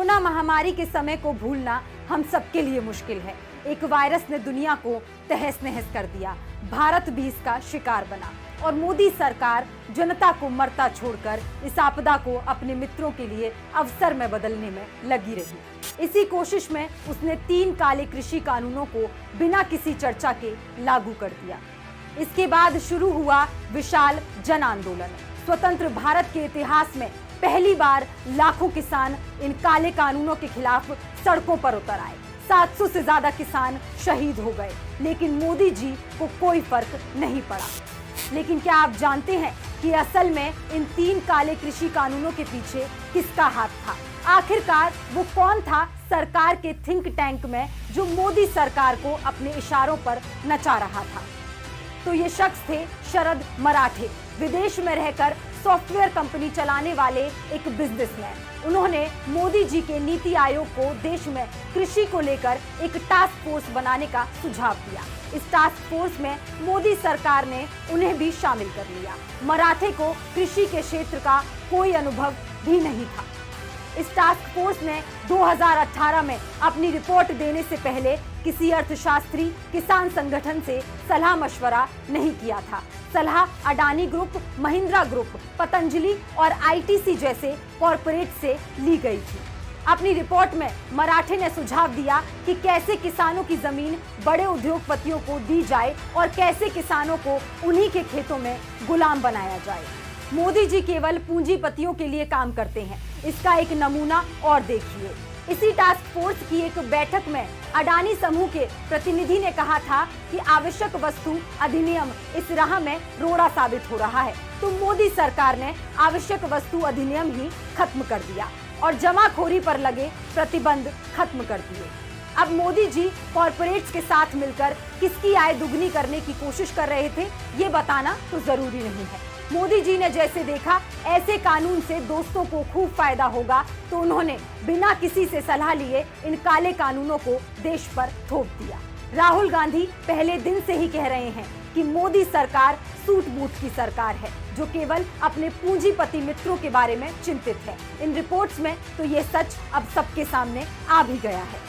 Corona महामारी के समय को भूलना हम सबके लिए मुश्किल है। एक वायरस ने दुनिया को तहस नहस कर दिया, भारत भी इसका शिकार बना और मोदी सरकार जनता को मरता छोड़कर इस आपदा को अपने मित्रों के लिए अवसर में बदलने में लगी रही। इसी कोशिश में उसने 3 काले कृषि कानूनों को बिना किसी चर्चा के लागू कर दिया। इसके बाद शुरू हुआ विशाल जन आंदोलन। स्वतंत्र भारत के इतिहास में पहली बार लाखों किसान इन काले कानूनों के खिलाफ सड़कों पर उतर आए। 700 से ज्यादा किसान शहीद हो गए, लेकिन मोदी जी को कोई फर्क नहीं पड़ा। लेकिन क्या आप जानते हैं कि असल में इन 3 काले कृषि कानूनों के पीछे किसका हाथ था? आखिरकार वो कौन था सरकार के थिंक टैंक में जो मोदी सरकार को अपने इशारों पर नचा रहा था? तो ये शख्स थे शरद मराठे, विदेश में रहकर सॉफ्टवेयर कंपनी चलाने वाले एक बिजनेसमैन। उन्होंने मोदी जी के नीति आयोग को देश में कृषि को लेकर एक टास्क फोर्स बनाने का सुझाव दिया। इस टास्क फोर्स में मोदी सरकार ने उन्हें भी शामिल कर लिया। मराठे को कृषि के क्षेत्र का कोई अनुभव भी नहीं था। इस टास्क फोर्स ने 2018 में अपनी रिपोर्ट देने से पहले किसी अर्थशास्त्री, किसान संगठन से सलाह मशवरा नहीं किया था। सलाह अडानी ग्रुप, महिंद्रा ग्रुप, पतंजलि और आईटीसी जैसे कॉरपोरेट से ली गई थी। अपनी रिपोर्ट में मराठे ने सुझाव दिया कि कैसे किसानों की जमीन बड़े उद्योगपतियों को दी जाए और कैसे किसानों को उन्हीं के खेतों में गुलाम बनाया जाए। मोदी जी केवल पूंजीपतियों के लिए काम करते हैं, इसका एक नमूना और देखिए। इसी टास्क फोर्स की एक बैठक में अडानी समूह के प्रतिनिधि ने कहा था कि आवश्यक वस्तु अधिनियम इस राह में रोड़ा साबित हो रहा है, तो मोदी सरकार ने आवश्यक वस्तु अधिनियम ही खत्म कर दिया और जमाखोरी पर लगे प्रतिबंध खत्म कर दिए। अब मोदी जी कॉरपोरेट्स के साथ मिलकर किसकी आय दुगनी करने की कोशिश कर रहे थे, ये बताना तो जरूरी नहीं है। मोदी जी ने जैसे देखा ऐसे कानून से दोस्तों को खूब फायदा होगा, तो उन्होंने बिना किसी से सलाह लिए इन काले कानूनों को देश पर थोप दिया। राहुल गांधी पहले दिन से ही कह रहे हैं कि मोदी सरकार सूट बूट की सरकार है, जो केवल अपने पूंजीपति मित्रों के बारे में चिंतित है। इन रिपोर्ट्स में तो ये सच अब सबके सामने आ भी गया है।